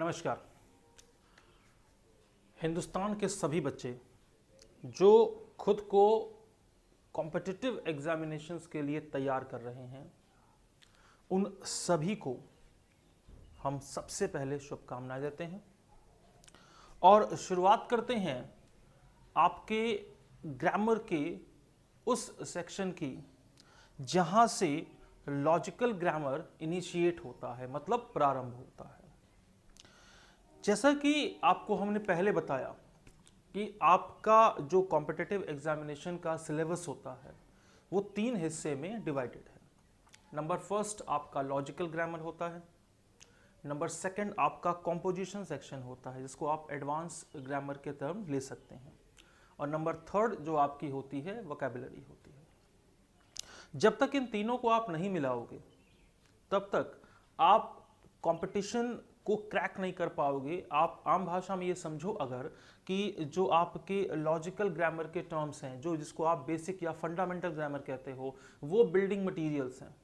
नमस्कार। हिंदुस्तान के सभी बच्चे जो खुद को कॉम्पिटिटिव एग्जामिनेशंस के लिए तैयार कर रहे हैं, उन सभी को हम सबसे पहले शुभकामनाएं देते हैं और शुरुआत करते हैं आपके ग्रामर के उस सेक्शन की जहां से लॉजिकल ग्रामर इनिशिएट होता है, मतलब प्रारंभ होता है। जैसा कि आपको हमने पहले बताया कि आपका जो कॉम्पिटिटिव एग्जामिनेशन का सिलेबस होता है वो 3 हिस्से में डिवाइडेड है। नंबर फर्स्ट आपका लॉजिकल ग्रामर होता है, नंबर सेकंड आपका कॉम्पोजिशन सेक्शन होता है जिसको आप एडवांस ग्रामर के टर्म ले सकते हैं, और नंबर थर्ड जो आपकी होती है वोकैबुलरी होती है। जब तक इन तीनों को आप नहीं मिलाओगे तब तक आप कंपटीशन को क्रैक नहीं कर पाओगे। आप आम भाषा में ये समझो अगर कि जो आपके लॉजिकल ग्रामर के टर्म्स हैं, जो जिसको आप बेसिक या फंडामेंटल ग्रामर कहते हो, वो बिल्डिंग मटेरियल्स हैं।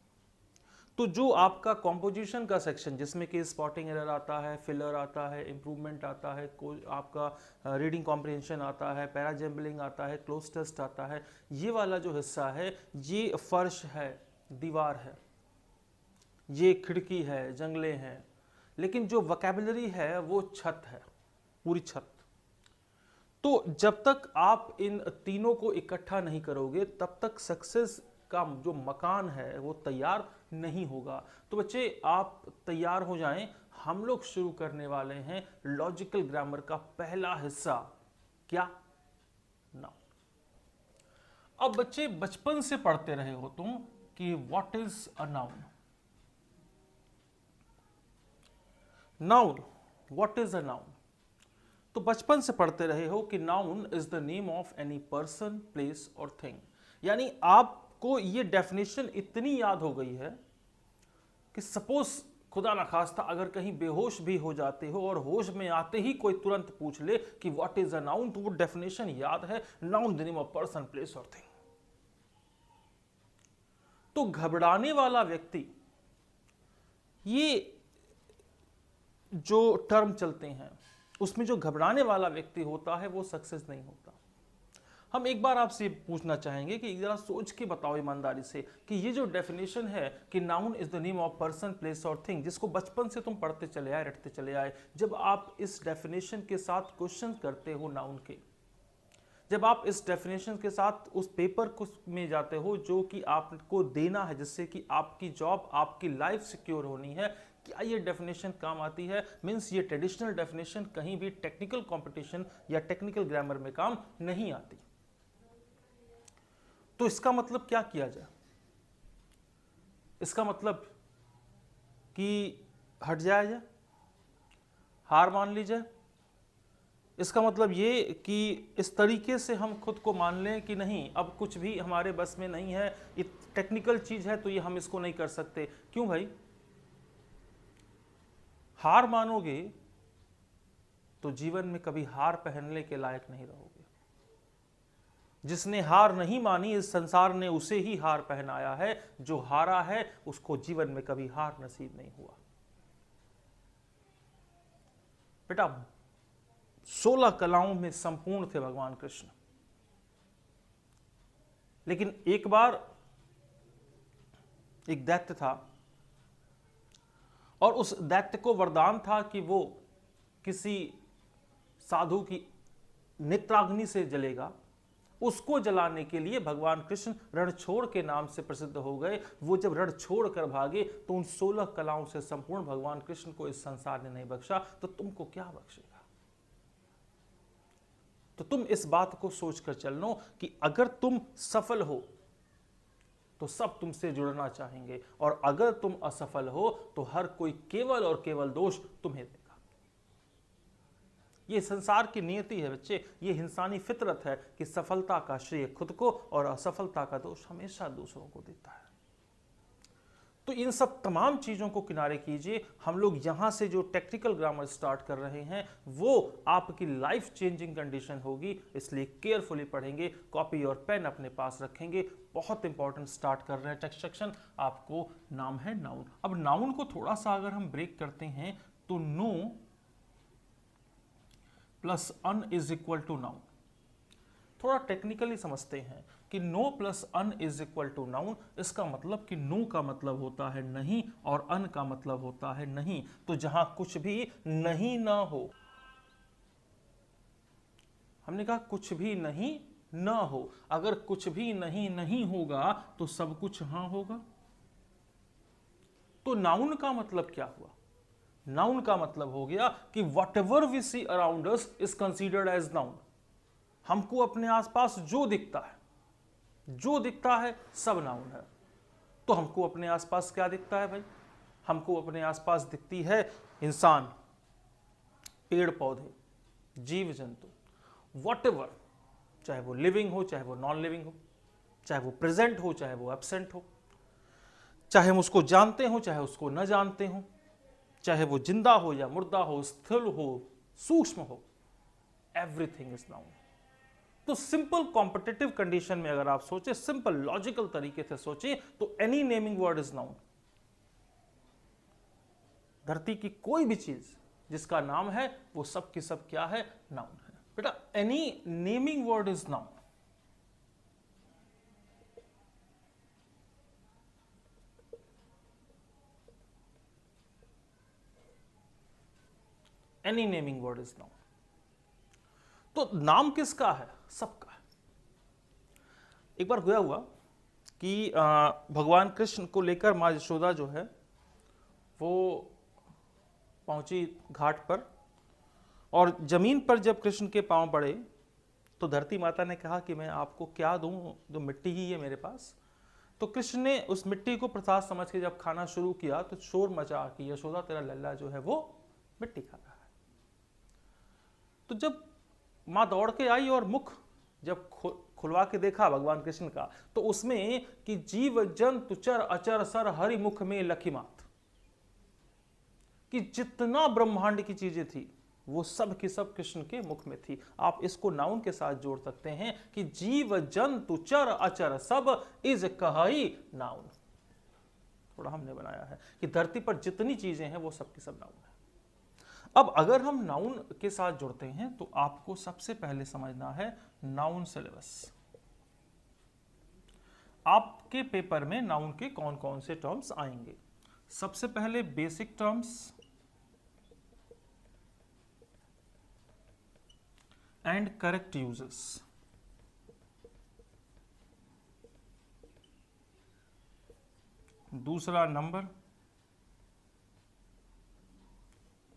तो जो आपका कॉम्पोजिशन का सेक्शन जिसमें कि स्पॉटिंग एरर आता है, फिलर आता है, इंप्रूवमेंट आता है, आपका रीडिंग कॉम्प्रिहेंशन आता है, पैराजम्बलिंग आता है, क्लोज टेस्ट आता है, ये वाला जो हिस्सा है ये फर्श है, दीवार है, ये खिड़की है, जंगले हैं। लेकिन जो वोकैबुलरी है वो छत है, पूरी छत। तो जब तक आप इन तीनों को इकट्ठा नहीं करोगे तब तक सक्सेस का जो मकान है वो तैयार नहीं होगा। तो बच्चे आप तैयार हो जाएं, हम लोग शुरू करने वाले हैं लॉजिकल ग्रामर का पहला हिस्सा। क्या? नाउन। अब बच्चे बचपन से पढ़ते रहे हो तुम कि what is a noun. Noun, what is a noun? तो बचपन से पढ़ते रहे हो कि noun is the name of any person, place और थिंग। यानी आपको ये डेफिनेशन इतनी याद हो गई है कि सपोज खुदा ना खास्ता अगर कहीं बेहोश भी हो जाते हो और होश में आते ही कोई तुरंत पूछ ले कि व्हाट इज अ नाउन, तो वो डेफिनेशन याद है, noun the name of person, place और थिंग। तो घबराने वाला व्यक्ति, ये जो टर्म चलते हैं उसमें जो घबराने वाला व्यक्ति होता है वो सक्सेस नहीं होता। हम एक बार आपसे पूछना चाहेंगे कि जरा सोच के बताओ ईमानदारी से कि ये जो डेफिनेशन है कि noun is the name of person, place और थिंग, जिसको बचपन से तुम पढ़ते चले आए, रटते चले आए, जब आप इस डेफिनेशन के साथ क्वेश्चन करते हो नाउन के, जब आप इस डेफिनेशन के साथ उस पेपर में जाते हो जो कि आपको देना है जिससे कि आपकी जॉब, आपकी लाइफ सिक्योर होनी है, क्या ये डेफिनेशन काम आती है? मींस ये ट्रेडिशनल डेफिनेशन कहीं भी टेक्निकल कंपटीशन या टेक्निकल ग्रामर में काम नहीं आती। तो इसका मतलब क्या किया जाए? इसका मतलब कि हट जाया जाए, हार मान ली जाए? इसका मतलब ये कि इस तरीके से हम खुद को मान लें कि नहीं, अब कुछ भी हमारे बस में नहीं है, ये टेक्निकल चीज है तो ये हम इसको नहीं कर सकते। क्यों भाई? हार मानोगे तो जीवन में कभी हार पहनने के लायक नहीं रहोगे। जिसने हार नहीं मानी, इस संसार ने उसे ही हार पहनाया है। जो हारा है उसको जीवन में कभी हार नसीब नहीं हुआ। बेटा 16 कलाओं में संपूर्ण थे भगवान कृष्ण, लेकिन एक बार एक दैत्य था और उस दैत्य को वरदान था कि वो किसी साधु की नेत्राग्नि से जलेगा। उसको जलाने के लिए भगवान कृष्ण रणछोड़ के नाम से प्रसिद्ध हो गए। वो जब रण छोड़ कर भागे तो उन 16 कलाओं से संपूर्ण भगवान कृष्ण को इस संसार ने नहीं बख्शा, तो तुमको क्या बख्शेगा? तो तुम इस बात को सोचकर चल लो कि अगर तुम सफल हो तो सब तुमसे जुड़ना चाहेंगे, और अगर तुम असफल हो तो हर कोई केवल और केवल दोष तुम्हें देगा। ये संसार की नियति है बच्चे, ये इंसानी फितरत है कि सफलता का श्रेय खुद को और असफलता का दोष हमेशा दूसरों को देता है। तो इन सब तमाम चीजों को किनारे कीजिए। हम लोग यहां से जो टेक्निकल ग्रामर स्टार्ट कर रहे हैं वो आपकी लाइफ चेंजिंग कंडीशन होगी, इसलिए केयरफुली पढ़ेंगे, कॉपी और पेन अपने पास रखेंगे। बहुत इंपॉर्टेंट स्टार्ट कर रहे हैं टेक्स्ट सेक्शन। आपको नाम है नाउन। अब नाउन को थोड़ा सा अगर हम ब्रेक करते हैं तो no plus un is equal to noun. थोड़ा टेक्निकली समझते हैं कि no plus un is equal to noun, इसका मतलब कि नो का मतलब होता है नहीं और अन का मतलब होता है नहीं। तो जहां कुछ भी नहीं ना हो, हमने कहा कुछ भी नहीं ना हो, अगर कुछ भी नहीं नहीं होगा तो सब कुछ हां होगा। तो नाउन का मतलब क्या हुआ? नाउन का मतलब हो गया कि whatever we see around us is considered as noun. हमको अपने आसपास जो दिखता है, जो दिखता है सब नाउन है। तो हमको अपने आसपास क्या दिखता है भाई? हमको अपने आसपास दिखती है इंसान, पेड़ पौधे, जीव जंतु, वट एवर, चाहे वो लिविंग हो चाहे वो नॉन लिविंग हो, चाहे वो प्रेजेंट हो चाहे वो एब्सेंट हो, चाहे हम उसको जानते हो चाहे उसको न जानते हो, चाहे वो जिंदा हो या मुर्दा हो, स्थूल हो सूक्ष्म हो, एवरीथिंग इज नाउन। तो सिंपल कॉम्पिटिटिव कंडीशन में अगर आप सोचे, सिंपल लॉजिकल तरीके से सोचे, तो any naming word is noun. धरती की कोई भी चीज जिसका नाम है वो सब की सब क्या है? नाउन है। बेटा any naming word is noun. Any naming word is noun. तो नाम किसका है? सबका है। एक बार हुआ कि भगवान कृष्ण को लेकर मां यशोदा जो है वो पहुंची घाट पर, और जमीन पर जब कृष्ण के पांव पड़े तो धरती माता ने कहा कि मैं आपको क्या दूं, जो मिट्टी ही है मेरे पास। तो कृष्ण ने उस मिट्टी को प्रसाद समझ के जब खाना शुरू किया तो शोर मचा कि यशोदा तेरा लल्ला जो है वो मिट्टी खा रहा है। तो जब मां दौड़ के आई और मुख जब खुलवा के देखा भगवान कृष्ण का, तो उसमें कि जीव जंतु चर अचर सर हरि मुख में लखीमात, कि जितना ब्रह्मांड की चीजें थी वो सब की सब कृष्ण के मुख में थी। आप इसको नाउन के साथ जोड़ सकते हैं कि जीव जंतु चर अचर सब इज कहई नाउन। थोड़ा हमने बनाया है कि धरती पर जितनी चीजें हैं वो सब की सब नाउन है। अब अगर हम नाउन के साथ जुड़ते हैं तो आपको सबसे पहले समझना है नाउन सिलेबस। आपके पेपर में नाउन के कौन कौन से टर्म्स आएंगे? सबसे पहले basic terms and correct uses. दूसरा नंबर,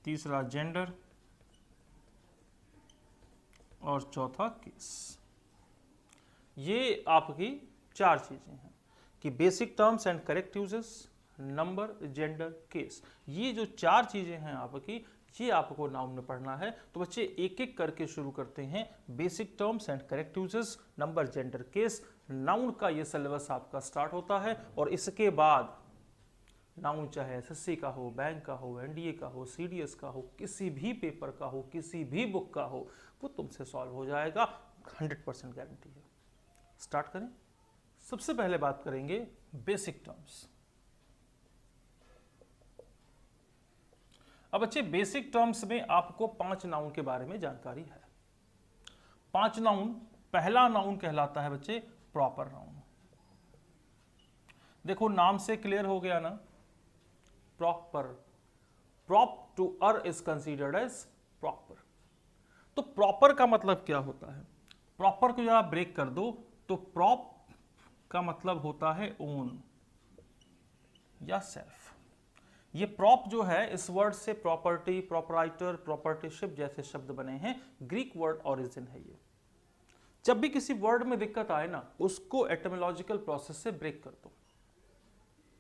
तीसरा जेंडर और चौथा केस। ये आपकी चार चीजें हैं कि basic terms and correct uses, number, gender, case. ये जो चार चीजें हैं आपकी, ये आपको नाउन में पढ़ना है। तो बच्चे एक एक करके शुरू करते हैं। Basic terms and correct uses, number, gender, case. Noun का ये सिलेबस आपका स्टार्ट होता है और इसके बाद नाउन चाहे एसएससी का हो, बैंक का हो, एनडीए का हो, सीडीएस का हो, किसी भी पेपर का हो, किसी भी बुक का हो, वो तुमसे सॉल्व हो जाएगा, 100% गारंटी है। स्टार्ट करें। सबसे पहले बात करेंगे बेसिक टर्म्स। अब बच्चे बेसिक टर्म्स में आपको 5 नाउन के बारे में जानकारी है। 5 नाउन। पहला नाउन कहलाता है बच्चे प्रॉपर नाउन। देखो नाम से क्लियर हो गया ना, proper. Prop to er is considered as proper. तो प्रॉपर का मतलब क्या होता है? प्रॉपर को जब आप ब्रेक कर दो तो प्रॉप का मतलब होता है ओन या सेल्फ। ये प्रॉप जो है, इस वर्ड से प्रॉपर्टी, प्रॉपराइटर, प्रॉपर्टीशिप जैसे शब्द बने हैं। ग्रीक वर्ड ओरिजिन है ये। जब भी किसी वर्ड में दिक्कत आए ना, उसको एटिमोलॉजिकल प्रोसेस से ब्रेक कर दो।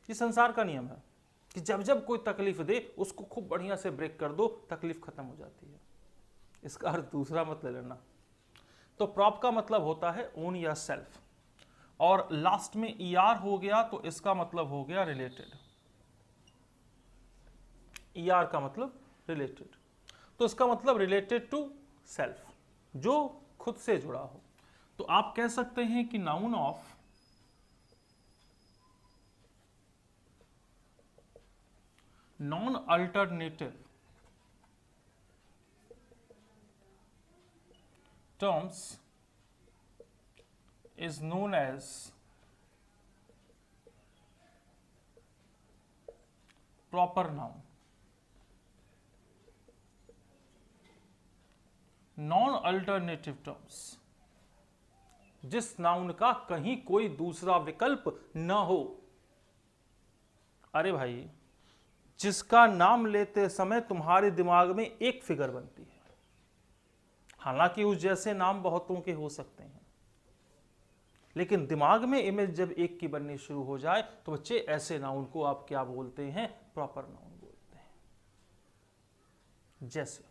ये संसार का नियम है कि जब जब कोई तकलीफ दे उसको खूब बढ़िया से ब्रेक कर दो, तकलीफ खत्म हो जाती है। इसका अर्थ दूसरा मत ले लेना। तो प्रॉप का मतलब होता है ओन या सेल्फ, और लास्ट में ईआर हो गया तो इसका मतलब हो गया रिलेटेड। ईआर का मतलब रिलेटेड, तो इसका मतलब रिलेटेड टू सेल्फ, जो खुद से जुड़ा हो। तो आप कह सकते हैं कि noun of non alternative terms is known as proper noun. Non alternative terms, जिस नाउन का कहीं कोई दूसरा विकल्प न हो। अरे भाई, जिसका नाम लेते समय तुम्हारे दिमाग में एक फिगर बनती है, हालांकि उस जैसे नाम बहुतों के हो सकते हैं, लेकिन दिमाग में इमेज जब एक की बननी शुरू हो जाए तो बच्चे ऐसे नाउन को आप क्या बोलते हैं? प्रॉपर नाउन बोलते हैं। जैसे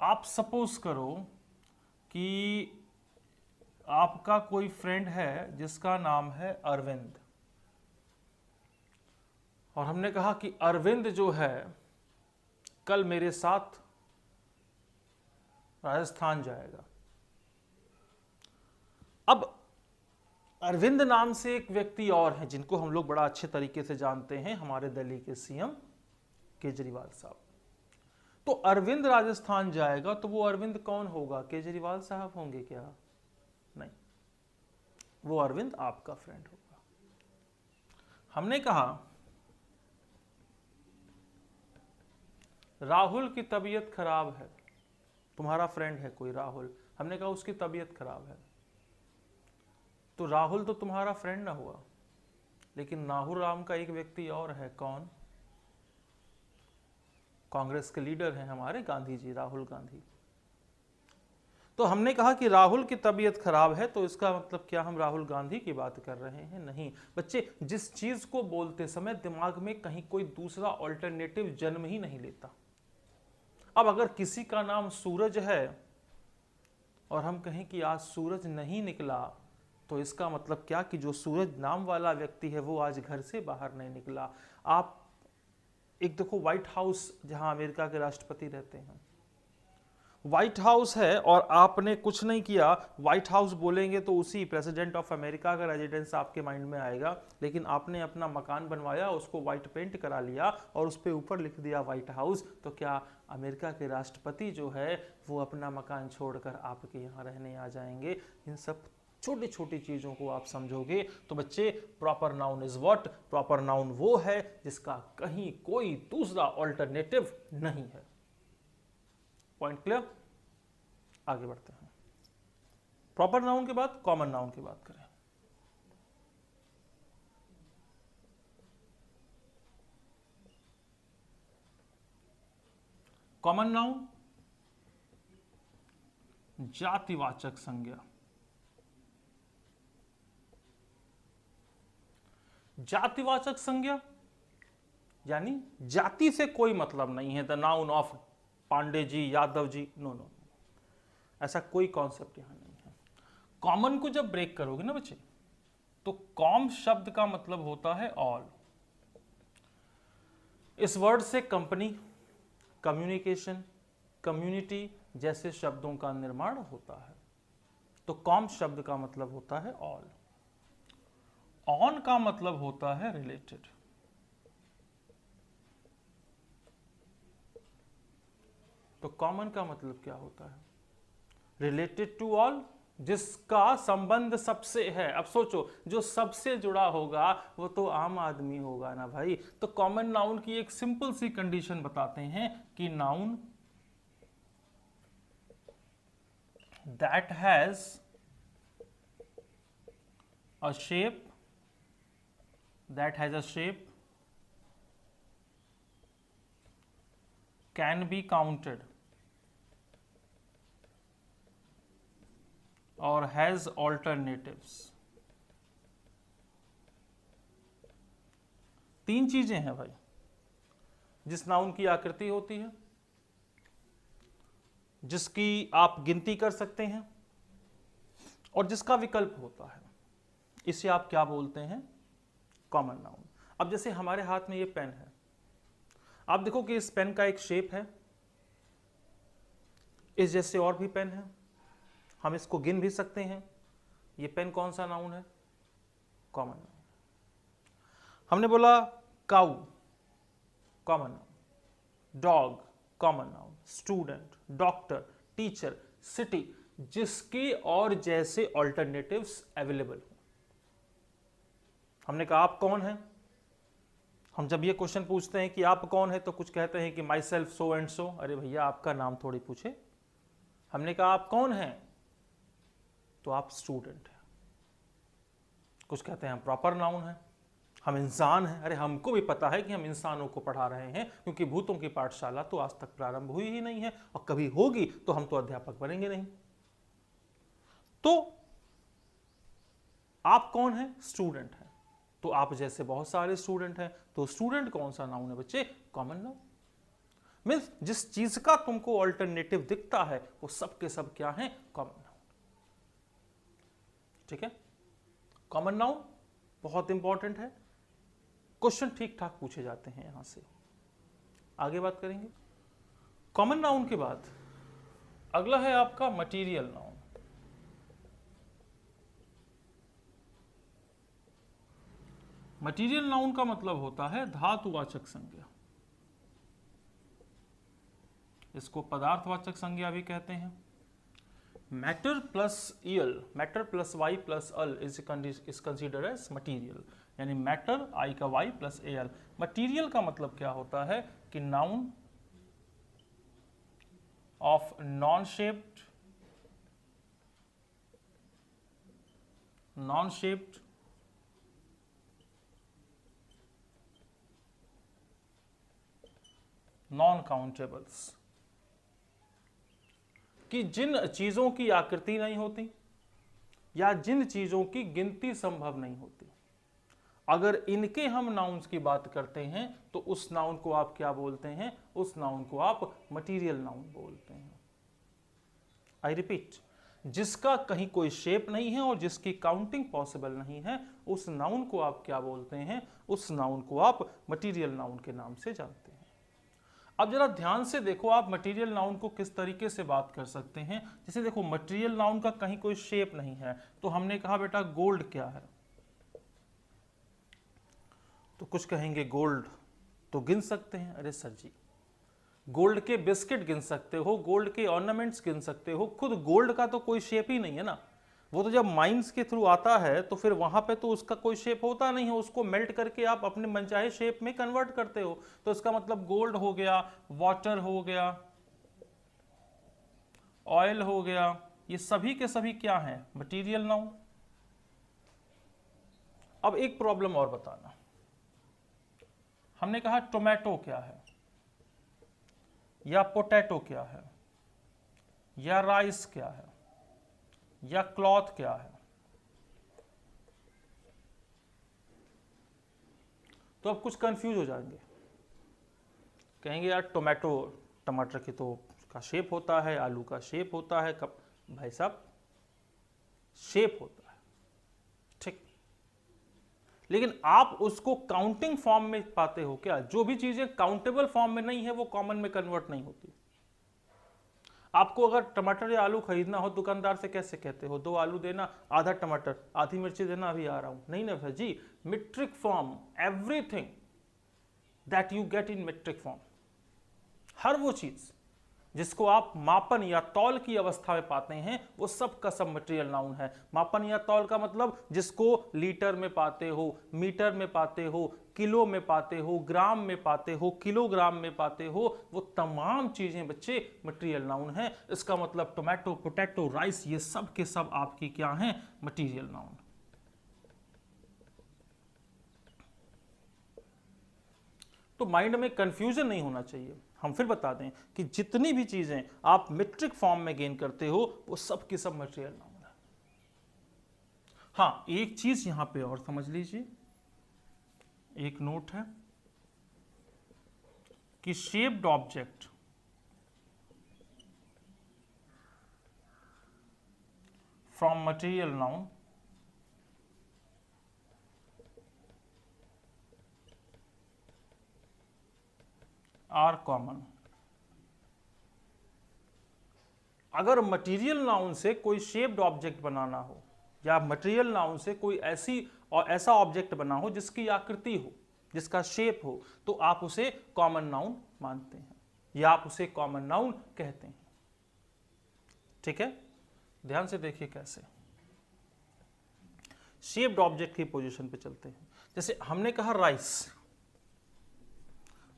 आप सपोज करो कि आपका कोई फ्रेंड है जिसका नाम है अरविंद, और हमने कहा कि अरविंद जो है कल मेरे साथ राजस्थान जाएगा। अब अरविंद नाम से एक व्यक्ति और हैं जिनको हम लोग बड़ा अच्छे तरीके से जानते हैं, हमारे दिल्ली के सीएम केजरीवाल साहब। तो अरविंद राजस्थान जाएगा तो वो अरविंद कौन होगा? केजरीवाल साहब होंगे क्या? नहीं, वो अरविंद आपका फ्रेंड होगा। हमने कहा राहुल की तबीयत खराब है, तुम्हारा फ्रेंड है कोई राहुल, हमने कहा उसकी तबीयत खराब है, तो राहुल तो तुम्हारा फ्रेंड ना हुआ, लेकिन नाहुल राम का एक व्यक्ति और है, कौन? कांग्रेस के लीडर हैं हमारे गांधी जी, राहुल गांधी। तो हमने कहा कि राहुल की तबीयत खराब है, तो इसका मतलब क्या हम राहुल गांधी की बात कर रहे हैं? नहीं बच्चे, जिस चीज को बोलते समय दिमाग में कहीं कोई दूसरा ऑल्टरनेटिव जन्म ही नहीं लेता। अब अगर किसी का नाम सूरज है और हम कहें कि आज सूरज नहीं निकला, तो इसका मतलब क्या कि जो सूरज नाम वाला व्यक्ति है वो आज घर से बाहर नहीं निकला। आप एक देखो, व्हाइट हाउस जहां अमेरिका के राष्ट्रपति रहते हैं, व्हाइट हाउस है और आपने कुछ नहीं किया, व्हाइट हाउस बोलेंगे तो उसी प्रेसिडेंट ऑफ अमेरिका का रेजिडेंस आपके माइंड में आएगा, लेकिन आपने अपना मकान बनवाया, उसको व्हाइट पेंट करा लिया और उस पर ऊपर लिख दिया व्हाइट हाउस, तो क्या अमेरिका के राष्ट्रपति जो है वो अपना मकान छोड़कर आपके यहाँ रहने आ जाएंगे? इन सब छोटी छोटी चीजों को आप समझोगे तो बच्चे, proper noun is what? Proper noun वो है जिसका कहीं कोई दूसरा ऑल्टरनेटिव नहीं है। Point clear? आगे बढ़ते हैं। प्रॉपर नाउन के बाद कॉमन नाउन की बात करें। कॉमन नाउन जातिवाचक संज्ञा। जातिवाचक संज्ञा यानी जाति से कोई मतलब नहीं है, the noun of Pandey ji, Yadav ji, no no, ऐसा कोई कॉन्सेप्ट यहां नहीं है। कॉमन को जब ब्रेक करोगे ना बच्चे, तो कॉम शब्द का मतलब होता है ऑल। इस वर्ड से कंपनी, कम्युनिकेशन, कम्युनिटी जैसे शब्दों का निर्माण होता है। तो कॉम शब्द का मतलब होता है ऑल। ऑन का मतलब होता है रिलेटेड। तो कॉमन का मतलब क्या होता है? रिलेटेड टू ऑल, जिसका संबंध सबसे है। अब सोचो, जो सबसे जुड़ा होगा वो तो आम आदमी होगा ना भाई। तो कॉमन नाउन की एक सिंपल सी कंडीशन बताते हैं कि noun that has a shape can be counted or has alternatives। तीन चीजें हैं भाई जिस नाउन की आकृति होती है, जिसकी आप गिनती कर सकते हैं और जिसका विकल्प होता है। इसे आप क्या बोलते हैं? Common noun. अब जैसे हमारे हाथ में ये पेन है, आप देखो कि इस पेन का एक शेप है, इस जैसे और भी पेन है, हम इसको गिन भी सकते हैं। ये पेन कौन सा नाउन है? Common noun. हमने बोला cow, common noun, dog, common noun, student, doctor, teacher, city, जिसके और जैसे ऑल्टरनेटिव्स अवेलेबल हो। हमने कहा आप कौन हैं, हम जब ये क्वेश्चन पूछते हैं कि आप कौन है तो कुछ कहते हैं कि my self so and so. अरे भैया आपका नाम थोड़ी पूछे। हमने कहा आप कौन हैं तो आप स्टूडेंट हैं। कुछ कहते हैं हम प्रॉपर नाउन हैं, हम इंसान हैं। अरे हमको भी पता है कि हम इंसानों को पढ़ा रहे हैं, क्योंकि भूतों की पाठशाला तो आज तक प्रारंभ हुई ही नहीं है, और कभी होगी तो हम तो अध्यापक बनेंगे नहीं। तो आप कौन हैं? स्टूडेंट हैं। तो आप जैसे बहुत सारे स्टूडेंट हैं, तो स्टूडेंट कौन सा नाउन है बच्चे? Common noun. मीन्स जिस चीज का तुमको ऑल्टरनेटिव दिखता है वो सब के सब क्या है? Common noun. ठीक है, कॉमन नाउन बहुत इंपॉर्टेंट है, क्वेश्चन ठीक ठाक पूछे जाते हैं। यहां से आगे बात करेंगे। कॉमन नाउन के बाद अगला है आपका मटीरियल नाउन। मटीरियल नाउन का मतलब होता है धातुवाचक संज्ञा। इसको पदार्थवाचक संज्ञा भी कहते हैं। Matter plus al, matter plus Y plus al is considered as material, यानी मैटर आई का Y plus A L. Material का मतलब क्या होता है कि noun of non shaped non countables, कि जिन चीजों की आकृति नहीं होती या जिन चीजों की गिनती संभव नहीं होती, अगर इनके हम नाउन्स की बात करते हैं तो उस नाउन को आप क्या बोलते हैं? उस नाउन को आप मटीरियल नाउन बोलते हैं। आई रिपीट, जिसका कहीं कोई शेप नहीं है और जिसकी काउंटिंग पॉसिबल नहीं है, उस नाउन को आप क्या बोलते हैं? उस नाउन को आप मटीरियल नाउन के नाम से जानते हैं। अब जरा ध्यान से देखो, आप मटेरियल नाउन को किस तरीके से बात कर सकते हैं। जैसे देखो, मटेरियल नाउन का कहीं कोई शेप नहीं है, तो हमने कहा बेटा गोल्ड क्या है, तो कुछ कहेंगे गोल्ड तो गिन सकते हैं। अरे सर जी, गोल्ड के बिस्किट गिन सकते हो, गोल्ड के ऑर्नामेंट्स गिन सकते हो, खुद गोल्ड का तो कोई शेप ही नहीं है ना। वो तो जब माइंस के थ्रू आता है तो फिर वहां पे तो उसका कोई शेप होता नहीं है, उसको मेल्ट करके आप अपने मनचाहे शेप में कन्वर्ट करते हो। तो इसका मतलब गोल्ड हो गया, वाटर हो गया, ऑयल हो गया, ये सभी के सभी क्या हैं? Material noun. अब एक प्रॉब्लम और बताना, हमने कहा टोमेटो क्या है, या पोटैटो क्या है, या राइस क्या है, या क्लॉथ क्या है। तो अब कुछ कंफ्यूज हो जाएंगे, कहेंगे यार टोमेटो, टमाटर की तो का शेप होता है, आलू का शेप होता है, कब भाई साहब शेप होता है, ठीक, लेकिन आप उसको काउंटिंग फॉर्म में पाते हो क्या? जो भी चीजें काउंटेबल फॉर्म में नहीं है वो कॉमन में कन्वर्ट नहीं होती। आपको अगर टमाटर या आलू खरीदना हो, दुकानदार से कैसे कहते हो? 2 आलू देना, आधा टमाटर, आधी मिर्ची देना, अभी आ रहा हूं। नहीं ना sir ji, metric form, everything that you get in metric form, हर वो चीज जिसको आप मापन या तौल की अवस्था में पाते हैं, वो सब का सब मटेरियल नाउन है। मापन या तौल का मतलब जिसको लीटर में पाते हो, मीटर में पाते हो, किलो में पाते हो, ग्राम में पाते हो, किलोग्राम में पाते हो, वो तमाम चीजें बच्चे मटेरियल नाउन है। इसका मतलब टोमेटो, पोटैटो, राइस, ये सब के सब आपकी क्या हैं? Material noun. तो माइंड में कंफ्यूजन नहीं होना चाहिए। हम फिर बता दें कि जितनी भी चीजें आप मीट्रिक फॉर्म में गेन करते हो वो सब की सब मटेरियल नाउन है। हाँ, एक चीज यहां पे और समझ लीजिए, एक नोट है कि shaped object from material noun are common. अगर मटेरियल नाउन से कोई शेप्ड ऑब्जेक्ट बनाना हो, या मटेरियल नाउन से कोई ऐसा ऑब्जेक्ट बना हो जिसकी आकृति हो, जिसका शेप हो, तो आप उसे कॉमन नाउन मानते हैं या आप उसे कॉमन नाउन कहते हैं। ठीक है, ध्यान से देखिए कैसे। शेप्ड ऑब्जेक्ट की पोजीशन पे चलते हैं। जैसे हमने कहा राइस,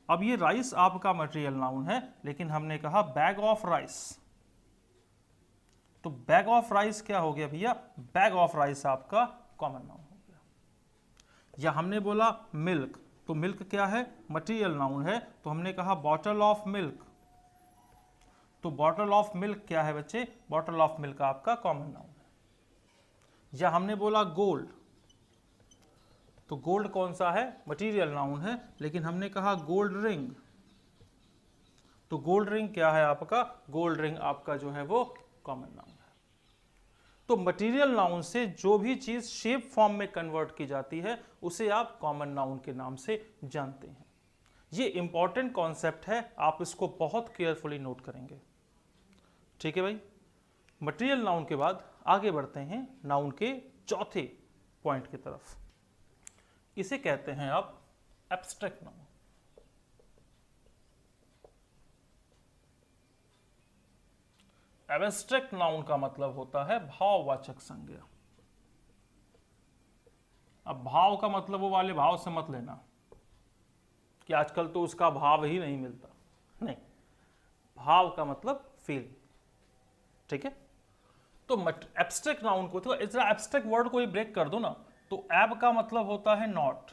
अब ये राइस आपका मटेरियल नाउन है, लेकिन हमने कहा बैग ऑफ राइस, तो बैग ऑफ राइस क्या हो गया भैया, बैग ऑफ राइस आपका कॉमन नाउन हो गया। या हमने बोला मिल्क, तो मिल्क क्या है, मटेरियल नाउन है, तो हमने कहा बॉटल ऑफ मिल्क, तो बॉटल ऑफ मिल्क क्या है बच्चे, बॉटल ऑफ मिल्क आपका कॉमन नाउन है। या हमने बोला गोल्ड, तो गोल्ड कौन सा है, मटेरियल नाउन है, लेकिन हमने कहा गोल्ड रिंग, तो गोल्ड रिंग क्या है आपका, गोल्ड रिंग आपका जो है वो कॉमन नाउन है। तो मटेरियल नाउन से जो भी चीज शेप फॉर्म में कन्वर्ट की जाती है उसे आप कॉमन नाउन के नाम से जानते हैं। ये इंपॉर्टेंट कॉन्सेप्ट है, आप इसको बहुत केयरफुली नोट करेंगे। ठीक है भाई, मटेरियल नाउन के बाद आगे बढ़ते हैं नाउन के चौथे पॉइंट की तरफ। इसे कहते हैं आप एब्स्ट्रैक्ट नाउन। एब्स्ट्रैक्ट नाउन का मतलब होता है भाववाचक संज्ञा। अब भाव का मतलब वो वाले भाव से मत लेना कि आजकल तो उसका भाव ही नहीं मिलता, नहीं, भाव का मतलब फील। ठीक है, तो एब्स्ट्रैक्ट नाउन को, तो इतना एब्स्ट्रैक्ट वर्ड को ही ब्रेक कर दो ना, तो एब का मतलब होता है नॉट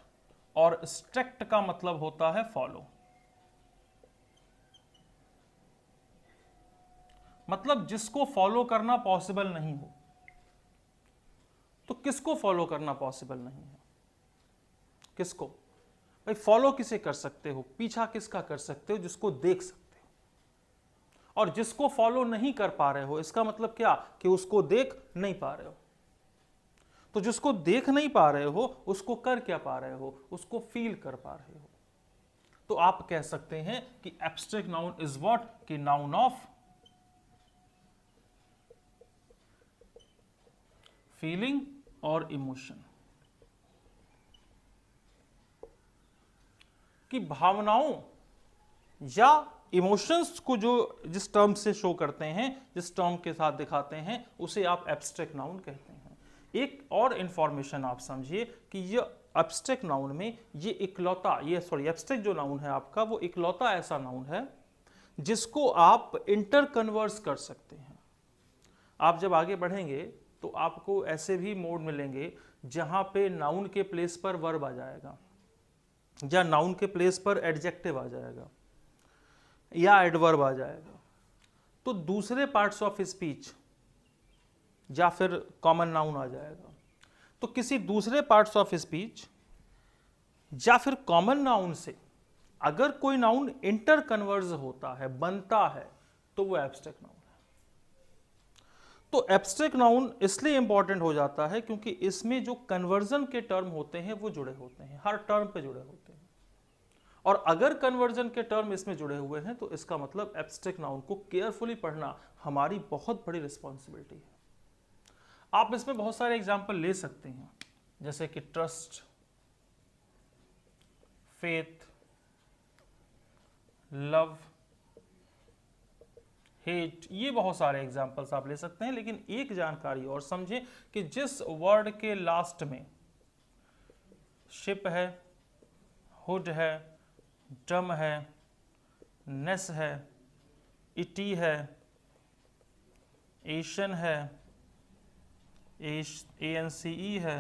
और स्ट्रैक्ट का मतलब होता है फॉलो। मतलब जिसको फॉलो करना पॉसिबल नहीं हो, तो किसको फॉलो करना पॉसिबल नहीं है, किसको भाई, फॉलो किसे कर सकते हो, पीछा किसका कर सकते हो, जिसको देख सकते हो। और जिसको फॉलो नहीं कर पा रहे हो, इसका मतलब क्या कि उसको देख नहीं पा रहे हो। तो जिसको देख नहीं पा रहे हो उसको कर क्या पा रहे हो, उसको फील कर पा रहे हो। तो आप कह सकते हैं कि एब्स्ट्रैक्ट नाउन इज व्हाट, कि नाउन ऑफ फीलिंग और इमोशन, कि भावनाओं या इमोशंस को जो जिस टर्म से शो करते हैं, जिस टर्म के साथ दिखाते हैं, उसे आप एब्स्ट्रैक्ट नाउन कहते हैं। एक और इंफॉर्मेशन आप समझिए कि ये एब्स्ट्रैक्ट नाउन में ये इकलौता, ये सॉरी एब्स्ट्रैक्ट जो नाउन है आपका, वो इकलौता ऐसा नाउन है जिसको आप इंटर कन्वर्स कर सकते हैं। आप जब आगे बढ़ेंगे तो आपको ऐसे भी मोड मिलेंगे जहां पे नाउन के प्लेस पर वर्ब आ जाएगा, या नाउन के प्लेस पर एडजेक्टिव आ जाएगा, या एडवर्ब आ जाएगा। तो दूसरे पार्ट्स ऑफ स्पीच या फिर कॉमन नाउन आ जाएगा। तो किसी दूसरे पार्ट्स ऑफ स्पीच या फिर कॉमन नाउन से अगर कोई नाउन इंटर कन्वर्ज होता है, बनता है, तो वो एब्स्ट्रैक्ट नाउन है। तो एब्स्ट्रैक्ट नाउन इसलिए इंपॉर्टेंट हो जाता है क्योंकि इसमें जो कन्वर्जन के टर्म होते हैं वो जुड़े होते हैं, हर टर्म पे जुड़े होते हैं। और अगर कन्वर्जन के टर्म इसमें जुड़े हुए हैं तो इसका मतलब एब्स्ट्रैक्ट नाउन को केयरफुली पढ़ना हमारी बहुत बड़ी रिस्पॉन्सिबिलिटी है। आप इसमें बहुत सारे एग्जाम्पल ले सकते हैं, जैसे कि ट्रस्ट, फेथ, लव, हेट, ये बहुत सारे एग्जाम्पल्स आप ले सकते हैं। लेकिन एक जानकारी और समझें कि जिस वर्ड के लास्ट में शिप है, हुड है, डम है, नेस है, इटी है, एशन है, ANCE है,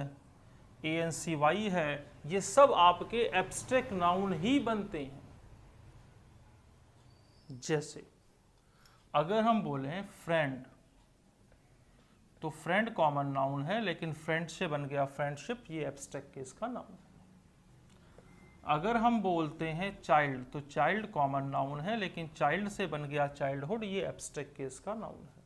ANCY है, ये सब आपके एब्स्ट्रैक्ट नाउन ही बनते हैं। जैसे अगर हम बोलें फ्रेंड, तो फ्रेंड कॉमन नाउन है, लेकिन फ्रेंड से बन गया फ्रेंडशिप, ये एब्स्ट्रैक्ट केस का नाउन है। अगर हम बोलते हैं चाइल्ड, तो चाइल्ड कॉमन नाउन है, लेकिन चाइल्ड से बन गया चाइल्डहुड, ये एब्स्ट्रैक्ट केस का नाउन है।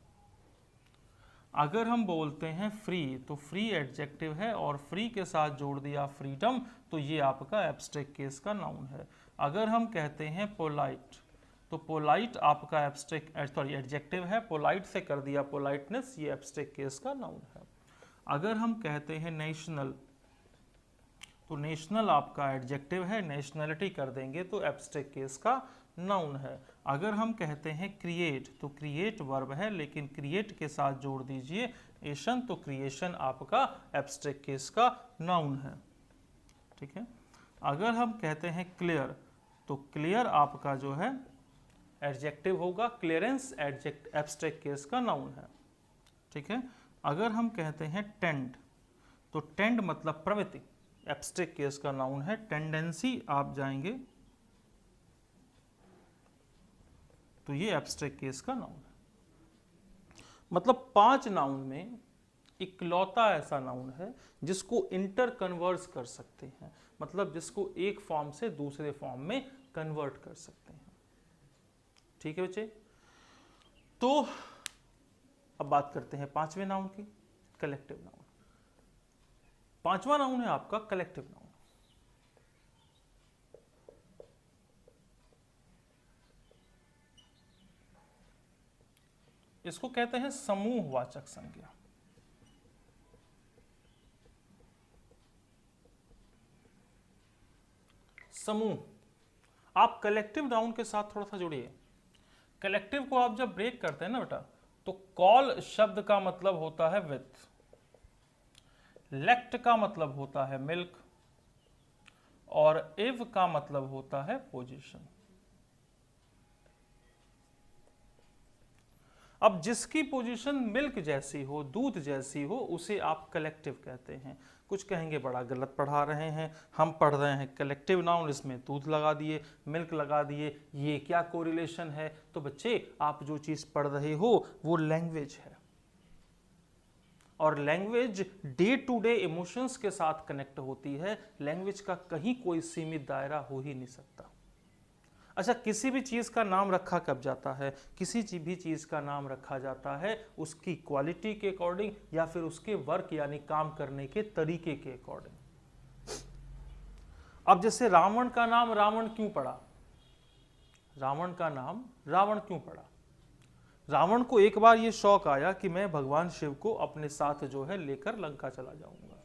अगर हम बोलते हैं फ्री, तो फ्री एडजेक्टिव है और फ्री के साथ जोड़ दिया फ्रीडम, तो ये आपका एब्स्ट्रैक्ट केस का नाउन है। अगर हम कहते हैं पोलाइट, तो पोलाइट आपका एडजेक्टिव है, पोलाइट से कर दिया पोलाइटनेस, ये एब्स्ट्रैक्ट केस का नाउन है। अगर हम कहते हैं नेशनल, तो नेशनल आपका एडजेक्टिव है, नेशनलिटी कर देंगे तो एब्स्ट्रैक्ट केस का नाउन है। अगर हम कहते हैं क्रिएट तो क्रिएट वर्ब है, लेकिन क्रिएट के साथ जोड़ दीजिए एशन, तो क्रिएशन आपका एब्स्ट्रैक्ट केस का नाउन है। ठीक है। अगर हम कहते हैं क्लियर तो क्लियर आपका जो है एडजेक्टिव होगा, क्लियरेंस एब्स्ट्रैक्ट केस का नाउन है। ठीक है। अगर हम कहते हैं टेंड तो टेंड मतलब प्रवृत्ति, एब्स्ट्रैक्ट केस का नाउन है। टेंडेंसी आप जाएंगे तो ये एब्स्ट्रैक्ट केस का नाउन है। मतलब 5 नाउन में इकलौता ऐसा नाउन है जिसको इंटर कन्वर्स कर सकते हैं, मतलब जिसको एक फॉर्म से दूसरे फॉर्म में कन्वर्ट कर सकते हैं। ठीक है बच्चे। तो अब बात करते हैं 5वें नाउन की, कलेक्टिव नाउन। 5वां नाउन है आपका कलेक्टिव नाउन। इसको कहते हैं समूहवाचक संज्ञा। समूह। आप कलेक्टिव नाउन के साथ थोड़ा सा जुड़िए। कलेक्टिव को आप जब ब्रेक करते हैं ना बेटा, तो कॉल शब्द का मतलब होता है विथ, लेक्ट का मतलब होता है मिल्क, और इव का मतलब होता है पोजीशन। अब जिसकी पोजीशन मिल्क जैसी हो, दूध जैसी हो, उसे आप कलेक्टिव कहते हैं। कुछ कहेंगे बड़ा गलत पढ़ा रहे हैं, हम पढ़ रहे हैं कलेक्टिव नाउन, इसमें दूध लगा दिए, मिल्क लगा दिए, ये क्या कोरिलेशन है? तो बच्चे आप जो चीज पढ़ रहे हो वो लैंग्वेज है, और language day to day emotions के साथ कनेक्ट होती है। लैंग्वेज का कहीं कोई सीमित दायरा हो ही नहीं सकता। अच्छा, किसी भी चीज का नाम रखा कब जाता है? किसी भी चीज का नाम रखा जाता है उसकी क्वालिटी के अकॉर्डिंग, या फिर उसके वर्क यानी काम करने के तरीके के अकॉर्डिंग। अब जैसे रावण का नाम रावण क्यों पड़ा? रावण का नाम रावण क्यों पड़ा? रावण को एक बार ये शौक आया कि मैं भगवान शिव को अपने साथ जो है लेकर लंका चला जाऊंगा।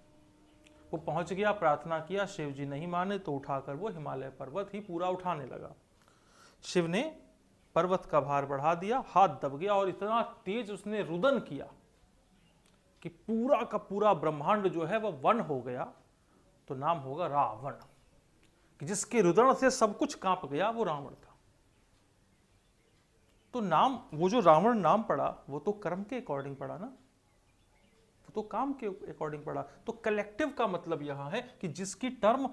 वो पहुंच गया, प्रार्थना किया, शिव जी नहीं माने तो उठाकर वो हिमालय पर्वत ही पूरा उठाने लगा। शिव ने पर्वत का भार बढ़ा दिया, हाथ दब गया, और इतना तेज उसने रुदन किया कि पूरा का पूरा ब्रह्मांड जो है वह वन हो गया। तो नाम होगा रावण, कि जिसके रुदन से सब कुछ कांप गया, वो रावण था। तो नाम, वो जो रावण नाम पड़ा वो तो कर्म के अकॉर्डिंग पड़ा ना, वो तो काम के अकॉर्डिंग पड़ा। तो कलेक्टिव का मतलब यहां है कि जिसकी टर्म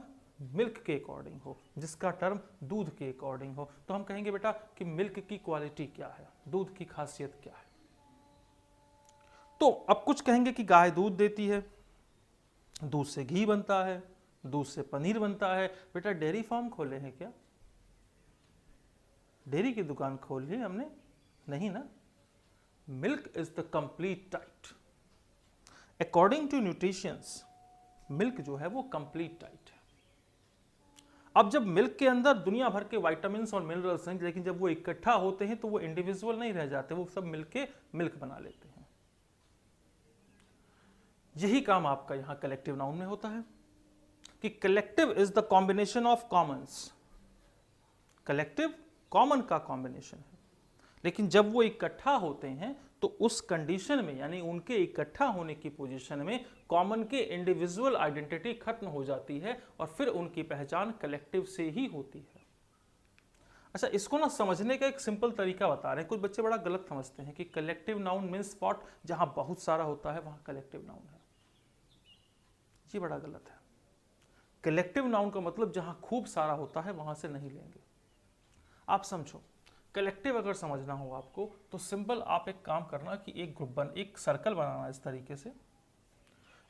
मिल्क के अकॉर्डिंग हो, जिसका टर्म दूध के अकॉर्डिंग हो। तो हम कहेंगे बेटा कि मिल्क की क्वालिटी क्या है, दूध की खासियत क्या है। तो अब कुछ कहेंगे कि गाय दूध देती है, दूध से घी बनता है, दूध से पनीर बनता है। बेटा डेयरी फार्म खोले हैं क्या? डेयरी की दुकान खोल ली हमने? नहीं ना। Milk is the complete diet. According to nutritions milk जो है वो कंप्लीट डाइट है। अब जब मिल्क के अंदर दुनिया भर के विटामिन्स और मिनरल्स हैं, लेकिन जब वो इकट्ठा होते हैं तो वो इंडिविजुअल नहीं रह जाते, वो सब मिलके मिल्क बना लेते हैं। यही काम आपका यहां कलेक्टिव नाउन में होता है कि collective is the combination of Commons. Collective common का कॉम्बिनेशन है, लेकिन जब वो इकट्ठा होते हैं तो उस कंडीशन में, यानी उनके इकट्ठा होने की पोजीशन में, कॉमन के इंडिविजुअल आइडेंटिटी खत्म हो जाती है और फिर उनकी पहचान कलेक्टिव से ही होती है। अच्छा, इसको ना समझने का एक सिंपल तरीका बता रहे हैं। कुछ बच्चे बड़ा गलत समझते हैं कि कलेक्टिव नाउन मीन्स स्पॉट जहां बहुत सारा होता है वहां कलेक्टिव नाउन है। ये बड़ा गलत है। कलेक्टिव नाउन का मतलब जहां खूब सारा होता है वहां से नहीं लेंगे। आप समझो, कलेक्टिव अगर समझना हो आपको तो सिंपल आप एक काम करना कि एक सर्कल बनाना इस तरीके से।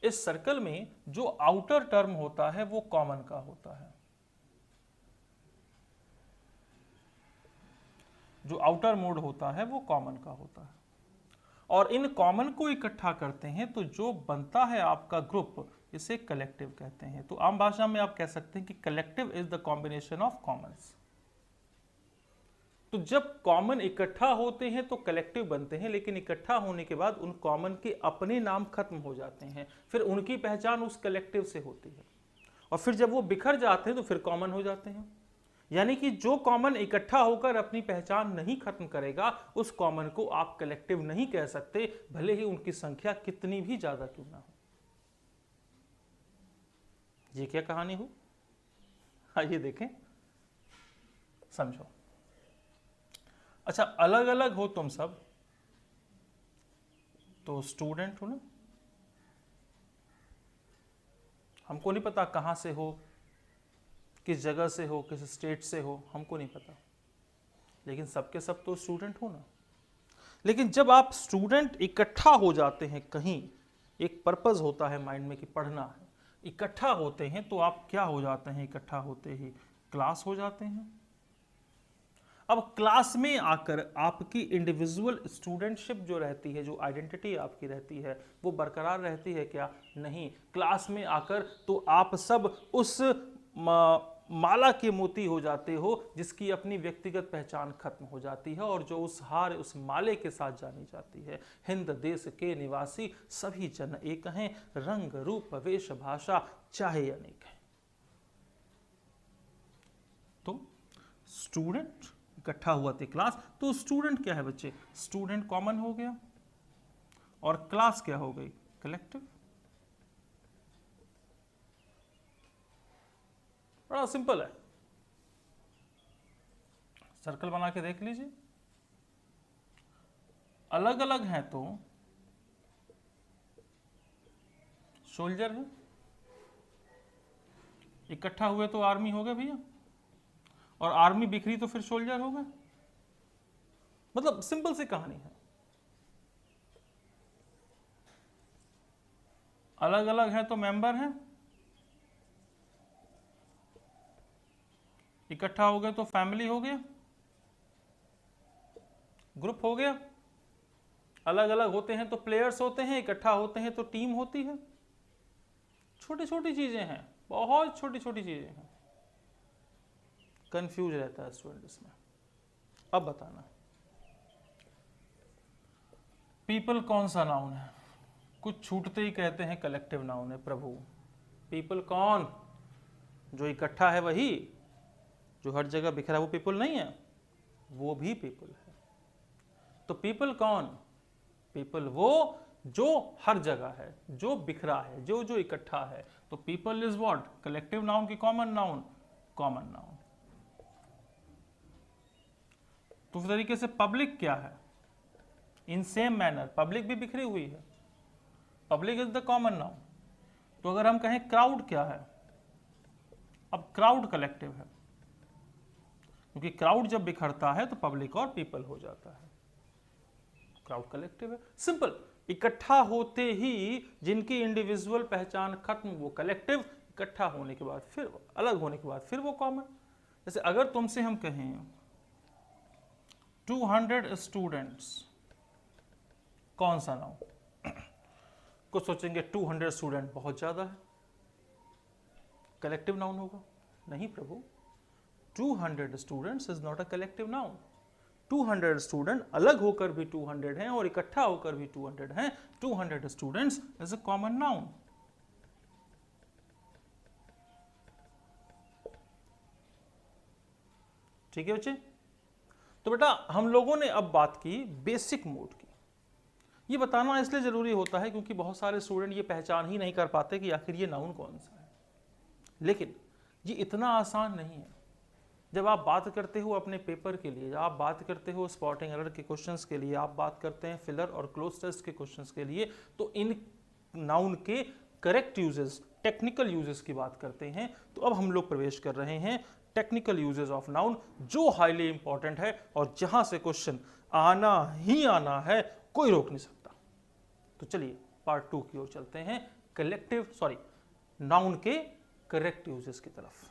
इस सर्कल में जो आउटर टर्म होता है वो कॉमन का होता है। जो आउटर मोड होता है वो कॉमन का होता है, और इन कॉमन को इकट्ठा करते हैं तो जो बनता है आपका ग्रुप, इसे कलेक्टिव कहते हैं। तो आम भाषा में आप कह सकते हैं कि collective is the combination of Commons. तो जब कॉमन इकट्ठा होते हैं तो कलेक्टिव बनते हैं, लेकिन इकट्ठा होने के बाद उन कॉमन के अपने नाम खत्म हो जाते हैं, फिर उनकी पहचान उस कलेक्टिव से होती है, और फिर जब वो बिखर जाते हैं तो फिर कॉमन हो जाते हैं। यानी कि जो कॉमन इकट्ठा होकर अपनी पहचान नहीं खत्म करेगा, उस कॉमन को आप कलेक्टिव नहीं कह सकते, भले ही उनकी संख्या कितनी भी ज्यादा क्यों ना हो। ये क्या कहानी हो, आइए देखें, समझो। अच्छा, अलग अलग हो तुम सब तो स्टूडेंट हो ना, हमको नहीं पता कहां से हो, किस जगह से हो, किस स्टेट से हो, हमको नहीं पता, लेकिन सबके सब तो स्टूडेंट हो ना। लेकिन जब आप स्टूडेंट इकट्ठा हो जाते हैं कहीं, एक पर्पस होता है माइंड में कि पढ़ना है, इकट्ठा होते हैं तो आप क्या हो जाते हैं, इकट्ठा होते ही क्लास हो जाते हैं। अब क्लास में आकर आपकी इंडिविजुअल स्टूडेंटशिप जो रहती है, जो आइडेंटिटी आपकी रहती है, वो बरकरार रहती है क्या? नहीं। क्लास में आकर तो आप सब उस माला के मोती हो जाते हो जिसकी अपनी व्यक्तिगत पहचान खत्म हो जाती है और जो उस हार, उस माले के साथ जानी जाती है। हिंद देश के निवासी सभी जन एक हैं, रंग रूप वेश भाषा चाहे अनेक है। तो स्टूडेंट इकट्ठा हुआ थे क्लास, तो स्टूडेंट क्या है बच्चे? स्टूडेंट कॉमन हो गया और क्लास क्या हो गई? कलेक्टिव। बड़ा सिंपल है, सर्कल बना के देख लीजिए। अलग अलग हैं तो सोल्जर है, इकट्ठा हुए तो आर्मी हो गए भैया, और आर्मी बिखरी तो फिर सोल्जर हो गए। मतलब सिंपल सी कहानी है। अलग अलग है तो मेंबर हैं, इकट्ठा हो गए तो फैमिली हो गया, ग्रुप हो गया। अलग अलग होते हैं तो प्लेयर्स होते हैं, इकट्ठा होते हैं तो टीम होती है। छोटी छोटी चीजें हैं, बहुत छोटी छोटी चीजें हैं, कंफ्यूज रहता है स्टूडेंट इसमें। अब बताना, पीपल कौन सा नाउन है? कुछ छूटते ही कहते हैं कलेक्टिव नाउन है। प्रभु, पीपल कौन? जो इकट्ठा है वही, जो हर जगह बिखरा वो पीपल नहीं है, वो भी पीपल है। तो पीपल कौन? पीपल वो जो हर जगह है, जो बिखरा है, जो जो इकट्ठा है। तो people is what? Collective noun की कॉमन नाउन? Common noun. तो उस तरीके से पब्लिक क्या है? इन सेम मैनर पब्लिक भी बिखरी हुई है, public is the common noun. तो अगर हम कहें क्राउड क्या है? अब क्राउड कलेक्टिव है, क्योंकि क्राउड जब बिखरता है तो पब्लिक और पीपल हो जाता है, क्राउड कलेक्टिव है। सिंपल, इकट्ठा होते ही जिनकी इंडिविजुअल पहचान खत्म वो कलेक्टिव, इकट्ठा होने के बाद फिर अलग होने के बाद फिर वो कॉमन। जैसे अगर तुमसे हम कहें 200 स्टूडेंट्स, कौन सा नाउन? कुछ सोचेंगे 200 स्टूडेंट बहुत ज्यादा है, कलेक्टिव नाउन होगा। नहीं प्रभु, 200 students is not a collective noun. 200 student अलग होकर भी 200 हैं और इकट्ठा होकर भी 200 हैं। 200 students is a common noun. ठीक है बच्चे? तो बेटा हम लोगों ने अब बात की बेसिक मोड की। ये बताना इसलिए जरूरी होता है क्योंकि बहुत सारे स्टूडेंट ये पहचान ही नहीं कर पाते कि आखिर ये नाउन कौन सा है। लेकिन ये इतना आसान नहीं है। जब आप बात करते हो अपने पेपर के लिए, जब आप बात करते हो स्पॉटिंग एरर के क्वेश्चंस के लिए, आप बात करते हैं फिलर और क्लोज टेस्ट के क्वेश्चंस के लिए, तो इन नाउन के करेक्ट यूजेस, टेक्निकल यूजेस की बात करते हैं। तो अब हम लोग प्रवेश कर रहे हैं टेक्निकल यूजेस ऑफ नाउन, जो हाईली इंपॉर्टेंट है और जहां से क्वेश्चन आना ही आना है, कोई रोक नहीं सकता। तो चलिए पार्ट 2 की ओर चलते हैं, नाउन के करेक्ट यूजेस की तरफ।